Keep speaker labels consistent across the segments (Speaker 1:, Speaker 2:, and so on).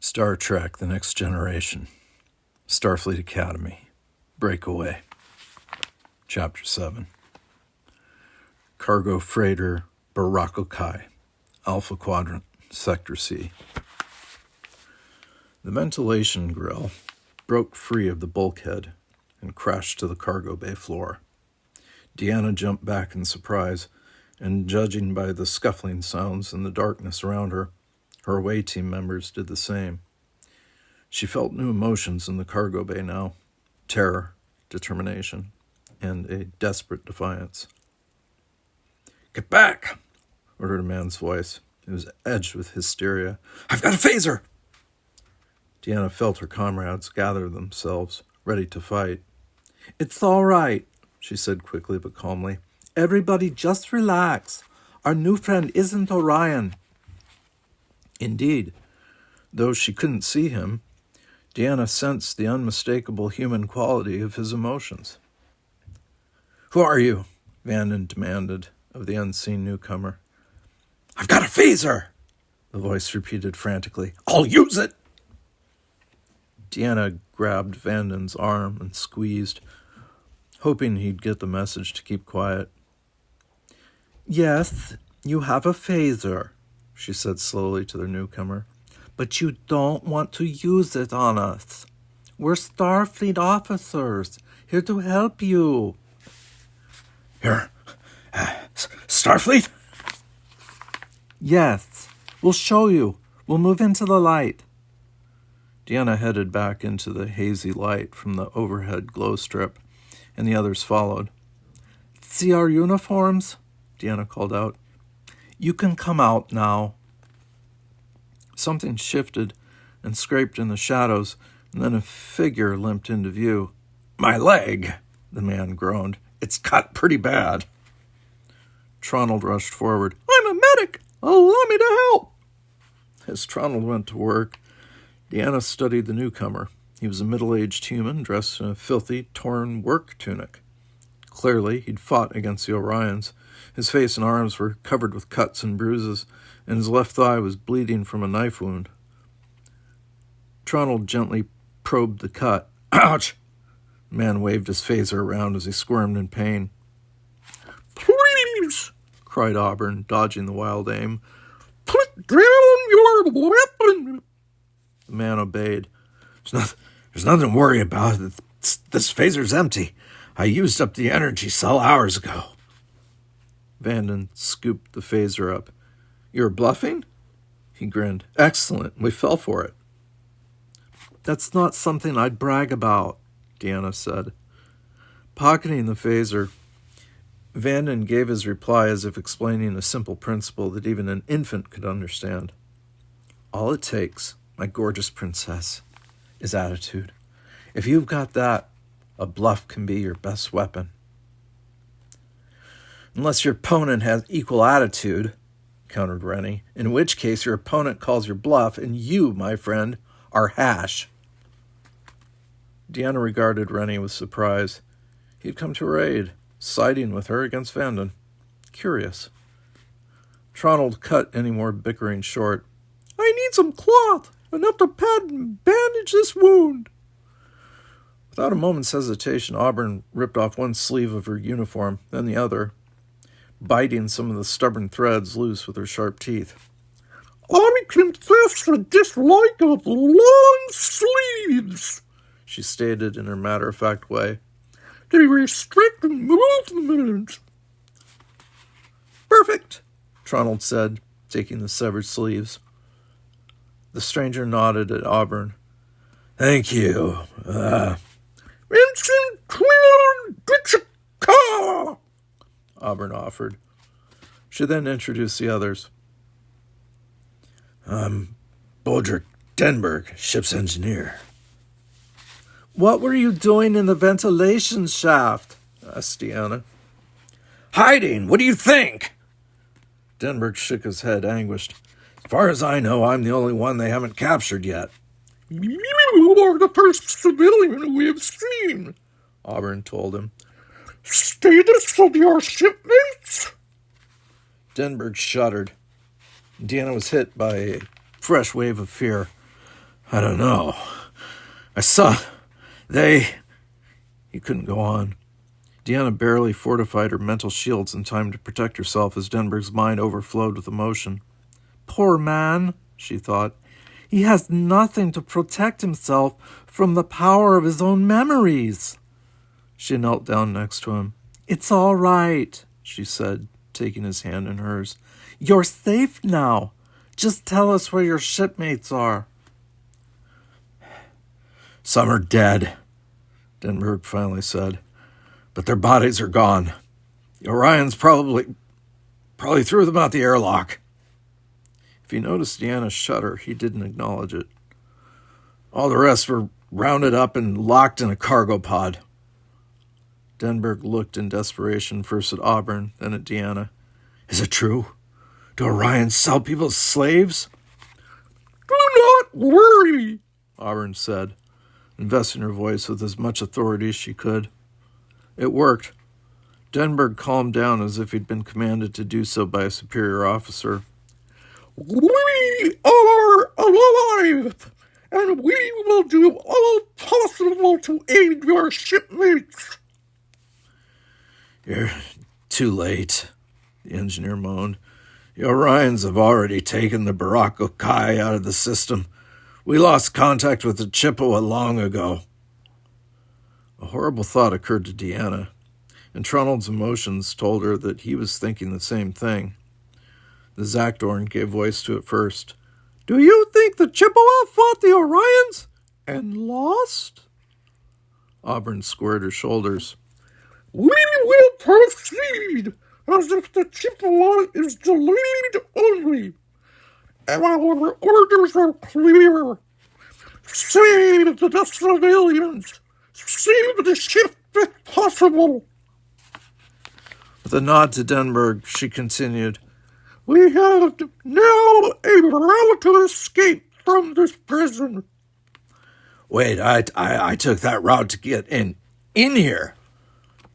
Speaker 1: Star Trek: The Next Generation, Starfleet Academy, Breakaway, Chapter 7. Cargo Freighter Breakaway, Alpha Quadrant, Sector C. The ventilation grill broke free of the bulkhead and crashed to the cargo bay floor. Deanna jumped back in surprise, and judging by the scuffling sounds and the darkness around her, her away team members did the same. She felt new emotions in the cargo bay now: terror, determination, and a desperate defiance. "Get back!" ordered a man's voice. It was edged with hysteria. "I've got a phaser!" Deanna felt her comrades gather themselves, ready to fight. "It's all right," she said quickly but calmly. "Everybody just relax. Our new friend isn't Orion." Indeed, though she couldn't see him, Deanna sensed the unmistakable human quality of his emotions. "Who are you?" Vanden demanded of the unseen newcomer. "I've got a phaser!" the voice repeated frantically. "I'll use it!" Deanna grabbed Vanden's arm and squeezed, hoping he'd get the message to keep quiet. "Yes, you have a phaser," she said slowly to the newcomer, "but you don't want to use it on us. We're Starfleet officers, here to help you." "You're Starfleet?" "Yes, we'll show you. We'll move into the light." Deanna headed back into the hazy light from the overhead glow strip, and the others followed. "See our uniforms?" Deanna called out. "You can come out now." Something shifted and scraped in the shadows, and then a figure limped into view. "My leg," the man groaned. "It's cut pretty bad." Tronald rushed forward. "I'm a medic. Allow me to help." As Tronald went to work, Deanna studied the newcomer. He was a middle-aged human dressed in a filthy, torn work tunic. Clearly, he'd fought against the Orions. His face and arms were covered with cuts and bruises, and his left thigh was bleeding from a knife wound. Tronald gently probed the cut. "Ouch!" The man waved his phaser around as he squirmed in pain. "Please!" cried Auburn, dodging the wild aim. "Put down your weapon!" The man obeyed. There's nothing to worry about. This phaser's empty. I used up the energy cell hours ago." Vanden scooped the phaser up. "You're bluffing?" He grinned. "Excellent. We fell for it." "That's not something I'd brag about," Deanna said. Pocketing the phaser, Vanden gave his reply as if explaining a simple principle that even an infant could understand. "All it takes, my gorgeous princess, is attitude. If you've got that, a bluff can be your best weapon." "Unless your opponent has equal attitude," countered Rennie, "in which case your opponent calls your bluff, and you, my friend, are hash." Deanna regarded Rennie with surprise. He'd come to her aid, siding with her against Vanden. Curious. Tronald cut any more bickering short. "I need some cloth, enough to pad and bandage this wound." Without a moment's hesitation, Auburn ripped off one sleeve of her uniform, then the other, biting some of the stubborn threads loose with her sharp teeth. "I confess a dislike of long sleeves," she stated in her matter-of-fact way. "They restrict movement." "Perfect," Tronald said, taking the severed sleeves. The stranger nodded at Auburn. "Thank you. Vincent Twin, Auburn offered. She then introduced the others. "I'm Bodrick Denberg, ship's engineer." "What were you doing in the ventilation shaft?" asked Deanna. "Hiding! What do you think?" Denberg shook his head, anguished. "As far as I know, I'm the only one they haven't captured yet." "You are the first civilian we have seen," Auburn told him. "Status of your shipmates?" Denberg shuddered. Deanna was hit by a fresh wave of fear. I don't know. I saw... They... He couldn't go on. Deanna barely fortified her mental shields in time to protect herself as Denberg's mind overflowed with emotion. Poor man, she thought. He has nothing to protect himself from the power of his own memories. She knelt down next to him. It's all right, she said, taking his hand in hers. You're safe now. Just tell us where your shipmates are. Some are dead, Denberg finally said, but their bodies are gone. The Orions probably threw them out the airlock. If he noticed Deanna shudder, he didn't acknowledge it. All the rest were rounded up and locked in a cargo pod. Denberg looked in desperation first at Auburn, then at Deanna. Is it true? Do Orions sell people as slaves? Do not worry, Auburn said, investing her voice with as much authority as she could. It worked. Denberg calmed down as if he'd been commanded to do so by a superior officer. We are alive, and we will do all possible to aid your shipmates. You're too late, the engineer moaned. The Orions have already taken the Breakaway out of the system. We lost contact with the Chippewa long ago. A horrible thought occurred to Deanna, and Trundle's emotions told her that he was thinking the same thing. The Zakdorn gave voice to it first. Do you think the Chippewa fought the Orions and lost? Auburn squared her shoulders. We will proceed as if the Chippewa is delayed only. And our orders are clear. Save the civilians. Save the ship if possible. With a nod to Denberg, she continued, We have now a route to escape from this prison. Wait, I took that route to get in here,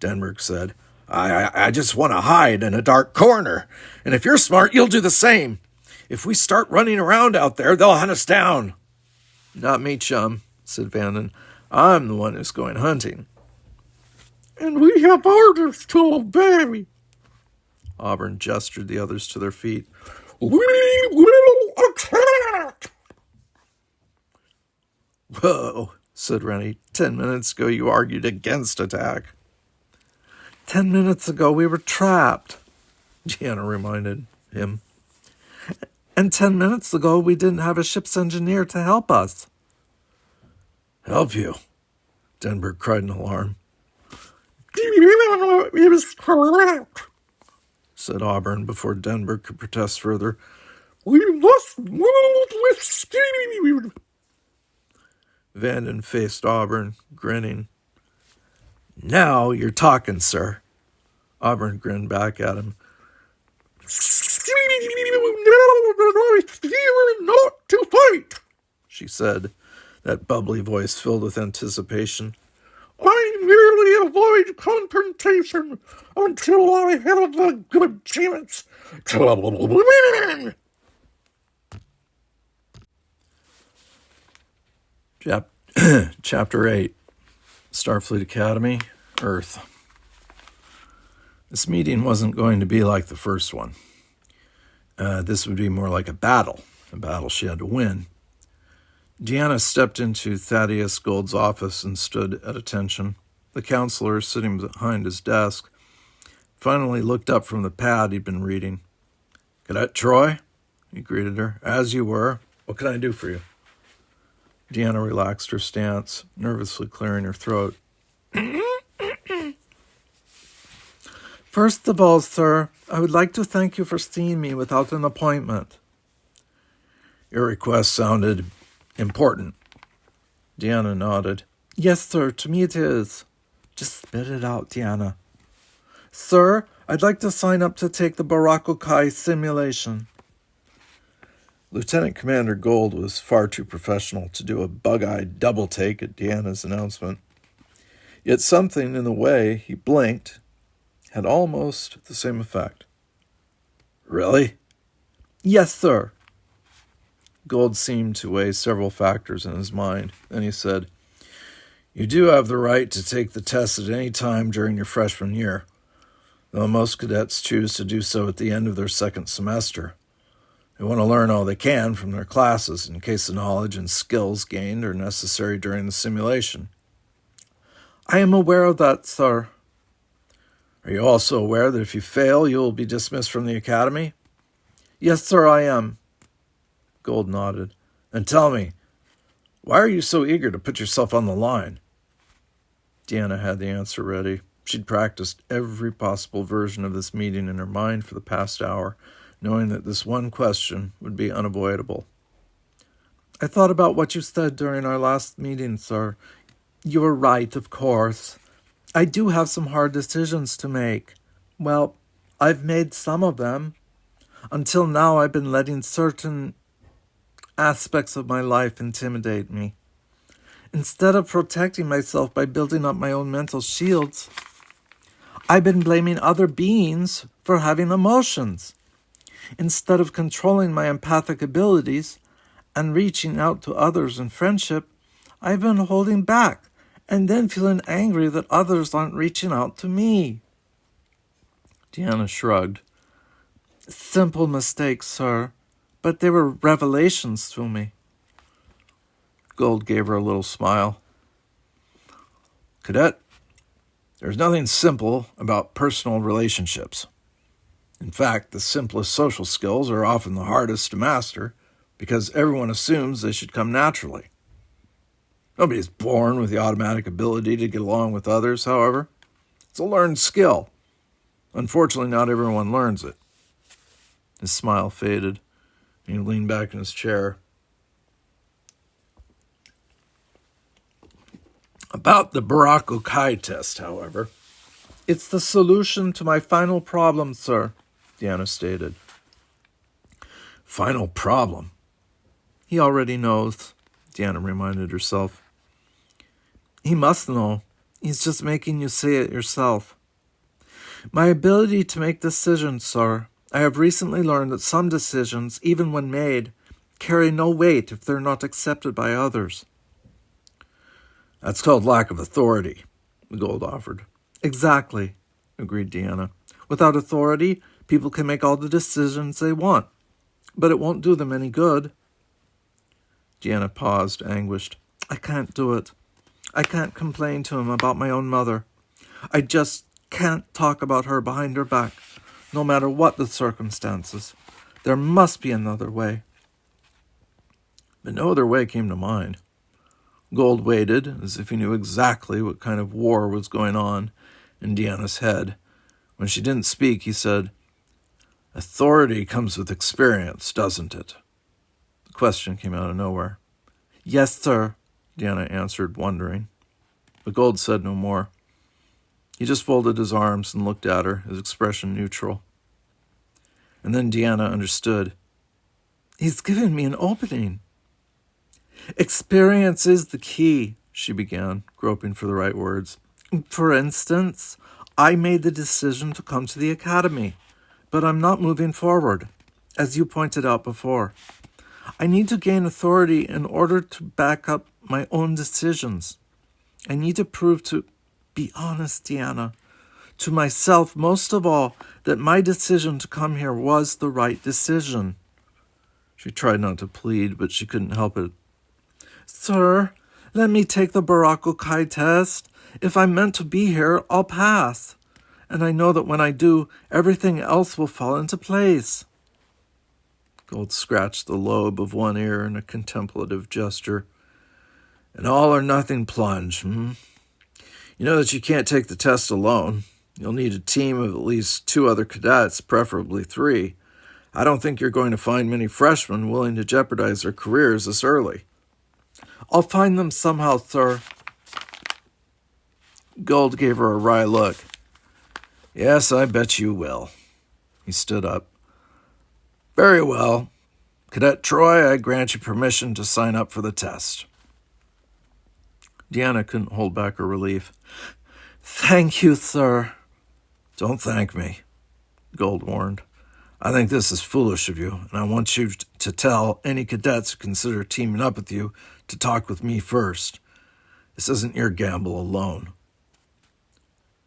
Speaker 1: Denberg said. I just want to hide in a dark corner, and if you're smart, you'll do the same. If we start running around out there, they'll hunt us down. Not me, chum, said Vanden. I'm the one who's going hunting. And we have orders to obey. Auburn gestured the others to their feet. We will attack! Whoa, said Rennie. 10 minutes ago you argued against attack. 10 minutes ago we were trapped, Deanna reminded him. And 10 minutes ago we didn't have a ship's engineer to help us. Help you? Denberg cried in alarm. Deanna is correct, said Auburn before Denberg could protest further. We must move with speed. Vanden faced Auburn, grinning. Now you're talking, sir. Auburn grinned back at him. Not to fight, she said, that bubbly voice filled with anticipation. I merely avoid confrontation until I have a good chance to win. Chapter 8, Starfleet Academy, Earth. This meeting wasn't going to be like the first one. This would be more like a battle she had to win. Deanna stepped into Thaddeus Gould's office and stood at attention. The counselor, sitting behind his desk, finally looked up from the pad he'd been reading. Cadet Troy, he greeted her. As you were. What can I do for you? Deanna relaxed her stance, nervously clearing her throat. First of all, sir, I would like to thank you for seeing me without an appointment. Your request sounded important. Deanna nodded. Yes, sir, to me it is. Just spit it out, Deanna. Sir, I'd like to sign up to take the Breakaway simulation. Lieutenant Commander Gould was far too professional to do a bug-eyed double take at Deanna's announcement. Yet something in the way he blinked had almost the same effect. Really? Yes, sir. Gold seemed to weigh several factors in his mind. Then he said, "You do have the right to take the test at any time during your freshman year, though most cadets choose to do so at the end of their second semester. They want to learn all they can from their classes in case the knowledge and skills gained are necessary during the simulation."
Speaker 2: "I am aware of that, sir."
Speaker 1: "Are you also aware that if you fail, you will be dismissed from the academy?"
Speaker 2: "Yes, sir, I am."
Speaker 1: Gold nodded. "Then tell me, why are you so eager to put yourself on the line?" Deanna had the answer ready. She'd practiced every possible version of this meeting in her mind for the past hour, knowing that this one question would be unavoidable.
Speaker 2: "I thought about what you said during our last meeting, sir. You were right, of course. I do have some hard decisions to make. Well, I've made some of them. Until now, I've been letting certain aspects of my life intimidate me. Instead of protecting myself by building up my own mental shields, I've been blaming other beings for having emotions. Instead of controlling my empathic abilities and reaching out to others in friendship, I've been holding back and then feeling angry that others aren't reaching out to me."
Speaker 1: Deanna shrugged.
Speaker 2: "Simple mistakes, sir, but they were revelations to me."
Speaker 1: Gold gave her a little smile. "Cadet, there's nothing simple about personal relationships. In fact, the simplest social skills are often the hardest to master because everyone assumes they should come naturally. Nobody is born with the automatic ability to get along with others, however. It's a learned skill. Unfortunately, not everyone learns it." His smile faded, and he leaned back in his chair. "About the Breakaway test, however."
Speaker 2: "It's the solution to my final problem, sir,"
Speaker 1: Deanna stated. "Final problem?"
Speaker 2: "He already knows," Deanna reminded herself. "He must know. He's just making you say it yourself. My ability to make decisions, sir. I have recently learned that some decisions, even when made, carry no weight if they're not accepted by others."
Speaker 1: "That's called lack of authority," Gold offered.
Speaker 2: "Exactly," agreed Deanna. "Without authority, people can make all the decisions they want, but it won't do them any good."
Speaker 1: Deanna paused, anguished.
Speaker 2: "I can't do it. I can't complain to him about my own mother. I just can't talk about her behind her back, no matter what the circumstances. There must be another way."
Speaker 1: But no other way came to mind. Gold waited, as if he knew exactly what kind of war was going on in Deanna's head. When she didn't speak, he said, "Authority comes with experience, doesn't it?" The question came out of nowhere.
Speaker 2: "Yes, sir,"
Speaker 1: Deanna answered, wondering. But Gold said no more. He just folded his arms and looked at her, his expression neutral. And then Deanna understood.
Speaker 2: "He's given me an opening." "Experience is the key," she began, groping for the right words. "For instance, I made the decision to come to the academy, but I'm not moving forward, as you pointed out before. I need to gain authority in order to back up my own decisions. I need to prove to be honest, Deanna, to myself most of all, that my decision to come here was the right decision."
Speaker 1: She tried not to plead, but she couldn't help it.
Speaker 2: "Sir, let me take the Breakaway test. If I'm meant to be here, I'll pass. And I know that when I do, everything else will fall into place."
Speaker 1: Gold scratched the lobe of one ear in a contemplative gesture. "An all-or-nothing plunge, You know that you can't take the test alone. You'll need a team of at least 2 other cadets, preferably 3. I don't think you're going to find many freshmen willing to jeopardize their careers this early."
Speaker 2: "I'll find them somehow, sir."
Speaker 1: Gold gave her a wry look. "Yes, I bet you will." He stood up. "Very well. Cadet Troy, I grant you permission to sign up for the test."
Speaker 2: Deanna couldn't hold back her relief. "Thank you, sir."
Speaker 1: "Don't thank me," Gold warned. "I think this is foolish of you, and I want you to tell any cadets who consider teaming up with you to talk with me first. This isn't your gamble alone."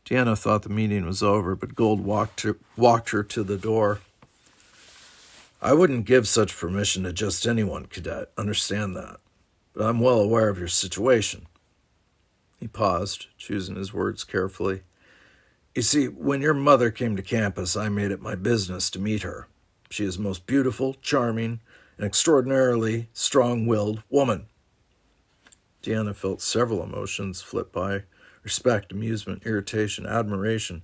Speaker 2: Deanna thought the meeting was over, but Gold walked her to the door.
Speaker 1: "I wouldn't give such permission to just anyone, Cadet. Understand that. But I'm well aware of your situation." He paused, choosing his words carefully. "You see, when your mother came to campus, I made it my business to meet her. She is a most beautiful, charming, and extraordinarily strong-willed woman." Deanna felt several emotions flit by: respect, amusement, irritation, admiration.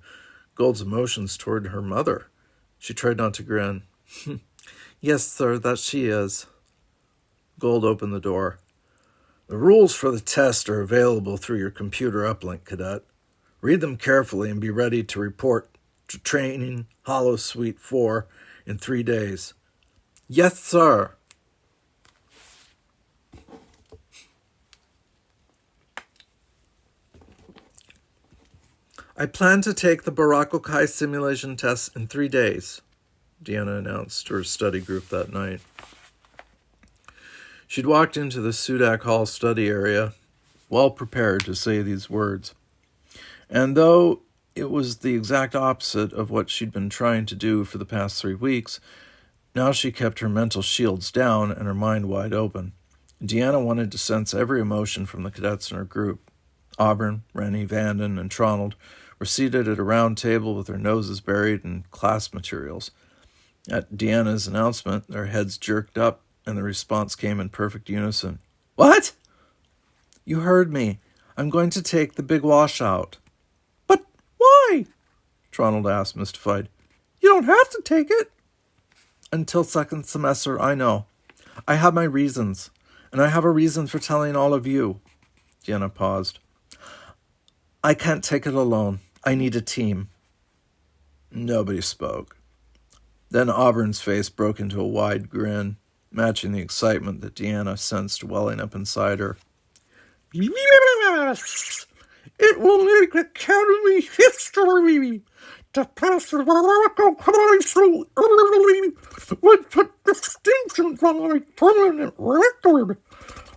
Speaker 1: Gold's emotions toward her mother. She tried not to grin.
Speaker 2: "Yes, sir, that she is."
Speaker 1: Gold opened the door. "The rules for the test are available through your computer uplink, Cadet. Read them carefully and be ready to report to training Hollow Suite 4 in 3 days."
Speaker 2: "Yes, sir." "I plan to take the Breakaway simulation test in 3 days," Deanna announced to her study group that night. She'd walked into the Sudak Hall study area, well prepared to say these words. And though it was the exact opposite of what she'd been trying to do for the past 3 weeks, now she kept her mental shields down and her mind wide open. Deanna wanted to sense every emotion from the cadets in her group. Auburn, Rennie, Vanden, and Tronald were seated at a round table with their noses buried in class materials. At Deanna's announcement, their heads jerked up, and the response came in perfect unison. "What?" "You heard me. I'm going to take the big washout." "But why?" Tronald asked, mystified. "You don't have to take it." "Until second semester, I know. I have my reasons, and I have a reason for telling all of you." Deanna paused. "I can't take it alone. I need a team."
Speaker 1: Nobody spoke.
Speaker 2: Then Auburn's face broke into a wide grin, matching the excitement that Deanna sensed welling up inside her. "Yes! It will make Academy history to pass the Breakaway so early would put distinctions on my permanent record.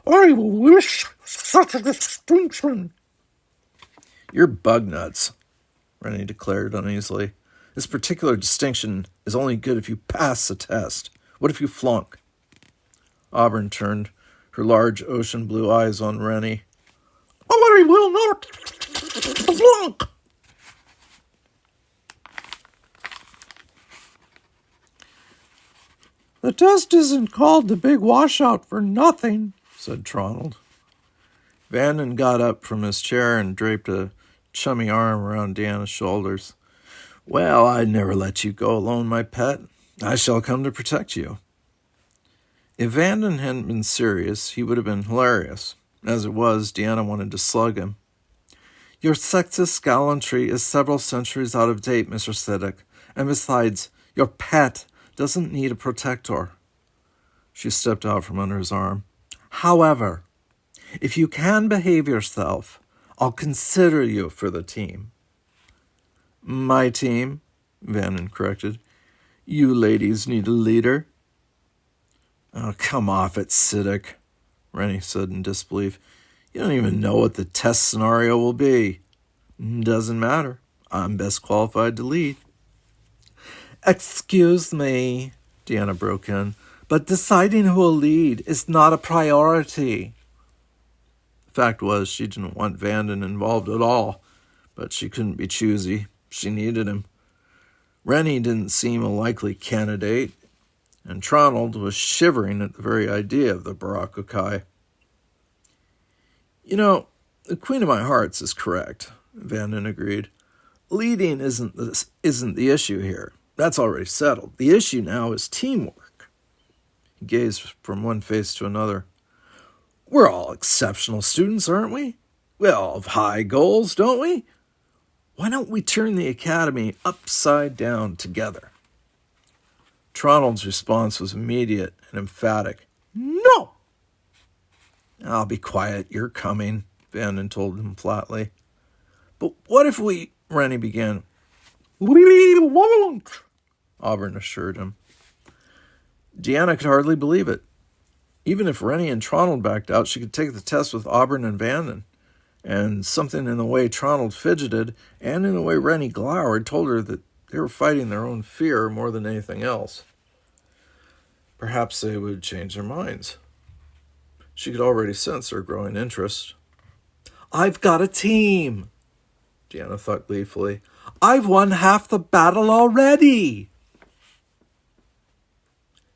Speaker 2: I wish such a distinction."
Speaker 1: "You're bug nuts," Rennie declared uneasily. "This particular distinction is only good if you pass the test. What if you flunk?" Auburn turned her large ocean blue eyes on Rennie. "I will not flunk." "The test isn't called the big washout for nothing," said Tronald. Vanden got up from his chair and draped a chummy arm around Deanna's shoulders. "Well, I'd never let you go alone, my pet. I shall come to protect you." If Vanden hadn't been serious, he would have been hilarious. As it was, Deanna wanted to slug him. "Your sexist gallantry is several centuries out of date, Mr. Siddick. And besides, your pet doesn't need a protector." She stepped out from under his arm. "However, if you can behave yourself, I'll consider you for the team." "My team," Vanden corrected. "You ladies need a leader." "Oh, come off it, Siddick," Rennie said in disbelief. "You don't even know what the test scenario will be." "Doesn't matter. I'm best qualified to lead." "Excuse me," Deanna broke in, "but deciding who will lead is not a priority." The fact was, she didn't want Vanden involved at all, but she couldn't be choosy. She needed him. Rennie didn't seem a likely candidate, and Tronald was shivering at the very idea of the Breakaway. "You know, the Queen of My Hearts is correct," Vanden agreed. "Leading isn't the issue here. That's already settled. The issue now is teamwork." He gazed from one face to another. "We're all exceptional students, aren't we? We all have high goals, don't we? Why don't we turn the academy upside down together?" Tronald's response was immediate and emphatic. "No!" "I'll be quiet. You're coming," Vanden told him flatly. "But what if we—" Rennie began. "We won't," Auburn assured him. Deanna could hardly believe it. Even if Rennie and Tronald backed out, she could take the test with Auburn and Vanden. And something in the way Tronald fidgeted and in the way Rennie glowered told her that they were fighting their own fear more than anything else. Perhaps they would change their minds. She could already sense their growing interest.
Speaker 2: I've got a team, Deanna thought gleefully. I've won half the battle already.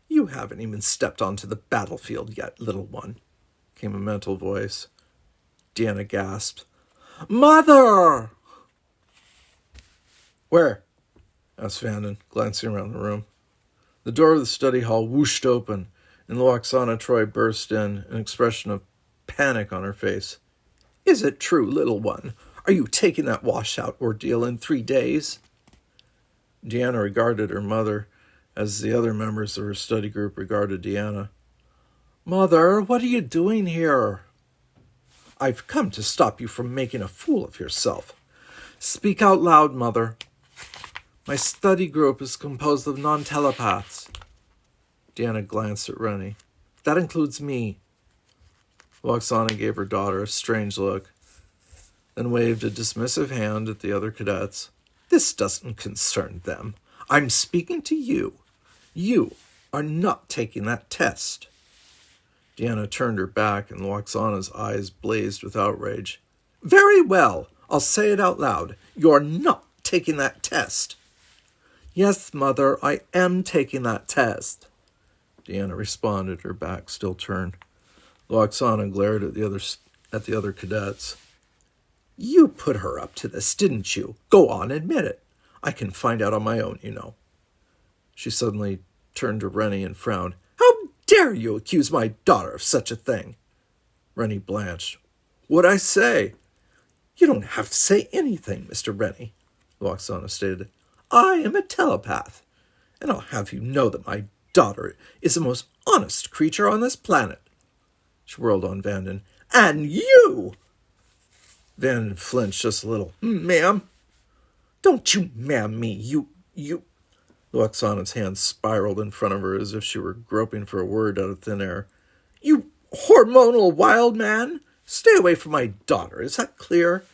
Speaker 1: You haven't even stepped onto the battlefield yet, little one, came a mental voice. Deanna gasped.
Speaker 2: Mother!
Speaker 1: Where? Asked Vanden, glancing around the room. The door of the study hall whooshed open, and Loxana Troy burst in, an expression of panic on her face. Is it true, little one? Are you taking that washout ordeal in 3 days? Deanna regarded her mother, as the other members of her study group regarded Deanna.
Speaker 2: Mother, what are you doing here?
Speaker 1: I've come to stop you from making a fool of yourself.
Speaker 2: Speak out loud, Mother. My study group is composed of non-telepaths.
Speaker 1: Deanna glanced at Rennie.
Speaker 2: That includes me.
Speaker 1: Loxana gave her daughter a strange look, then waved a dismissive hand at the other cadets. This doesn't concern them. I'm speaking to you. You are not taking that test. Deanna turned her back, and Loxana's eyes blazed with outrage. Very well, I'll say it out loud. You're not taking that test.
Speaker 2: Yes, Mother, I am taking that test.
Speaker 1: Deanna responded, her back still turned. Loxana glared at the other cadets. You put her up to this, didn't you? Go on, admit it. I can find out on my own, you know. She suddenly turned to Rennie and frowned. How dare you accuse my daughter of such a thing? Rennie blanched. What'd I say? You don't have to say anything, Mr. Rennie, Loxana stated. I am a telepath, and I'll have you know that my daughter is the most honest creature on this planet. She whirled on Vanden. And you! Vanden flinched just a little. Ma'am? Don't you ma'am me, you... Loxana's hand spiraled in front of her as if she were groping for a word out of thin air. You hormonal wild man! Stay away from my daughter, is that clear?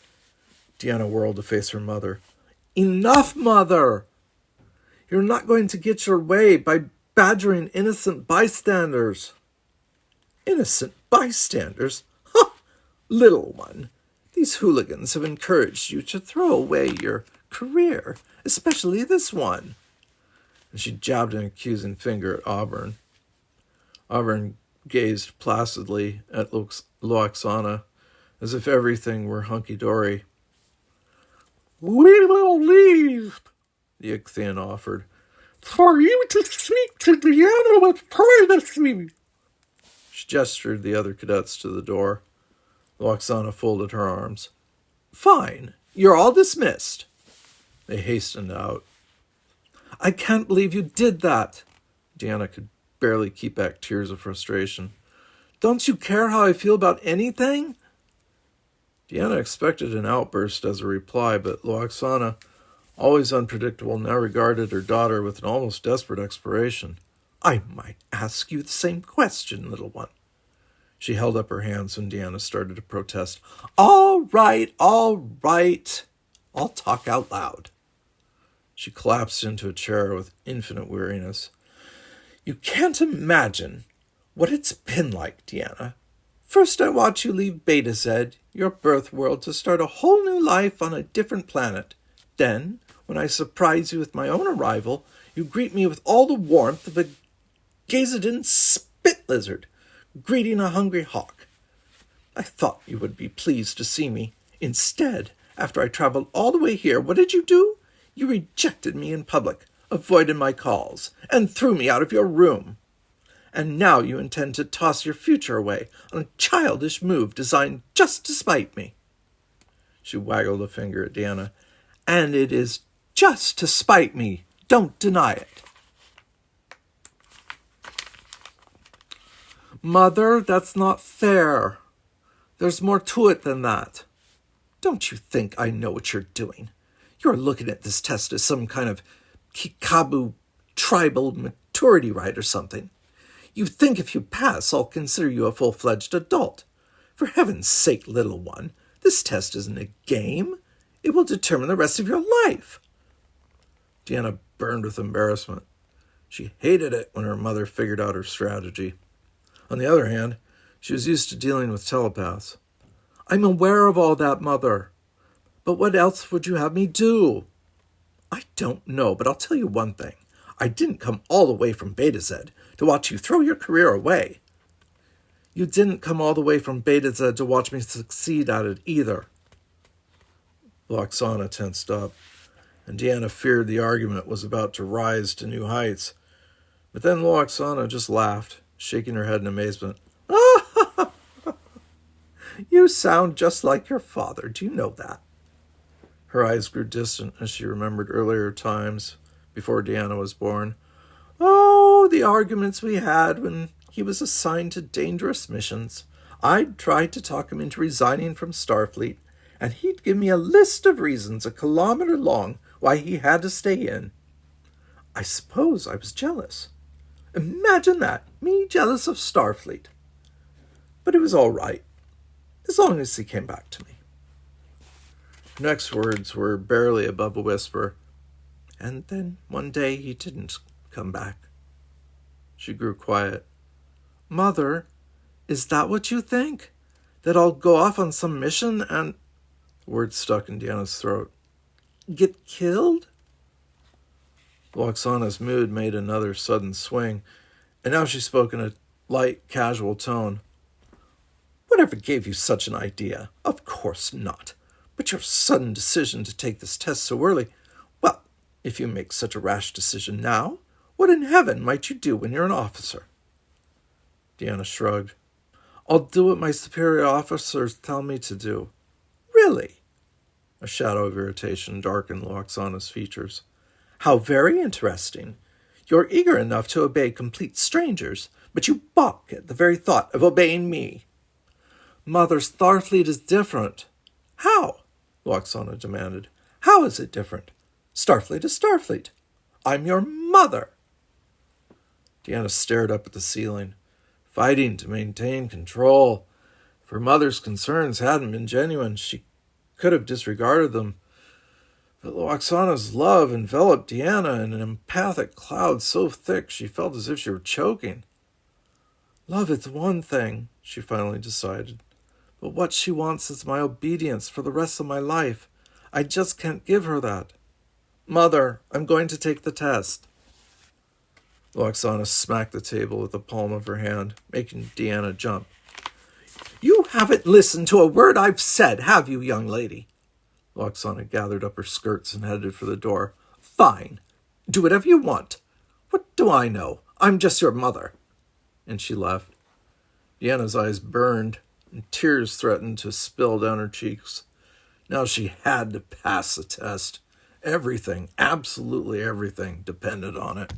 Speaker 1: Deanna whirled to face her mother.
Speaker 2: Enough, Mother! You're not going to get your way by badgering innocent bystanders.
Speaker 1: Innocent bystanders? Ha! Little one, these hooligans have encouraged you to throw away your career, especially this one. And she jabbed an accusing finger at Auburn. Auburn gazed placidly at Loxana, as if everything were hunky-dory.
Speaker 2: We will leave,
Speaker 1: the Ichthian offered,
Speaker 2: for you to speak to Deanna with privacy.
Speaker 1: She gestured the other cadets to the door. Loxana folded her arms. Fine, you're all dismissed. They hastened out.
Speaker 2: I can't believe you did that.
Speaker 1: Deanna could barely keep back tears of frustration.
Speaker 2: Don't you care how I feel about anything?
Speaker 1: Deanna expected an outburst as a reply, but Loxana, always unpredictable, now regarded her daughter with an almost desperate expiration. I might ask you the same question, little one. She held up her hands when Deanna started to protest. All right. I'll talk out loud. She collapsed into a chair with infinite weariness. You can't imagine what it's been like, Deanna. First, I watch you leave Beta Z, your birth world, to start a whole new life on a different planet. Then, when I surprise you with my own arrival, you greet me with all the warmth of a Gazadin spit lizard greeting a hungry hawk. I thought you would be pleased to see me. Instead, after I traveled all the way here, what did you do? You rejected me in public, avoided my calls, and threw me out of your room. And now you intend to toss your future away on a childish move designed just to spite me. She waggled a finger at Deanna. And it is just to spite me. Don't deny it.
Speaker 2: Mother, that's not fair. There's more to it than that.
Speaker 1: Don't you think I know what you're doing? You're looking at this test as some kind of Kikabu tribal maturity rite or something. You think if you pass, I'll consider you a full-fledged adult. For heaven's sake, little one, this test isn't a game. It will determine the rest of your life. Deanna burned with embarrassment. She hated it when her mother figured out her strategy. On the other hand, she was used to dealing with telepaths. I'm aware of all that, Mother. But what else would you have me do? I don't know, but I'll tell you one thing. I didn't come all the way from Beta Z to watch you throw your career away. You didn't come all the way from Beta Z to watch me succeed at it either. Loxana tensed up, and Deanna feared the argument was about to rise to new heights. But then Loxana just laughed, shaking her head in amazement. You sound just like your father. Do you know that? Her eyes grew distant as she remembered earlier times before Deanna was born. Oh, the arguments we had when he was assigned to dangerous missions. I'd tried to talk him into resigning from Starfleet, and he'd give me a list of reasons a kilometer long why he had to stay in. I suppose I was jealous. Imagine that, me jealous of Starfleet. But it was all right, as long as he came back to me. Her next words were barely above a whisper. And then one day he didn't come back. She grew quiet. Mother, is that what you think? That I'll go off on some mission and... Words stuck in Deanna's throat. Get killed? Loxana's mood made another sudden swing, and now she spoke in a light, casual tone. Whatever gave you such an idea? Of course not. But your sudden decision to take this test so early, well, if you make such a rash decision now, what in heaven might you do when you're an officer? Deanna shrugged. I'll do what my superior officers tell me to do. Really? A shadow of irritation darkened Loxana's features. How very interesting. You're eager enough to obey complete strangers, but you balk at the very thought of obeying me. Mother, Starfleet is different. How? Loxana demanded. How is it different? Starfleet is Starfleet. I'm your mother. Deanna stared up at the ceiling, fighting to maintain control. If her mother's concerns hadn't been genuine, she could have disregarded them. But Loxana's love enveloped Deanna in an empathic cloud so thick she felt as if she were choking. Love is one thing, she finally decided. But what she wants is my obedience for the rest of my life. I just can't give her that. Mother, I'm going to take the test. Loxana smacked the table with the palm of her hand, making Deanna jump. You haven't listened to a word I've said, have you, young lady? Loxana gathered up her skirts and headed for the door. Fine. Do whatever you want. What do I know? I'm just your mother. And she left. Deanna's eyes burned, and tears threatened to spill down her cheeks. Now she had to pass the test. Everything, absolutely everything, depended on it.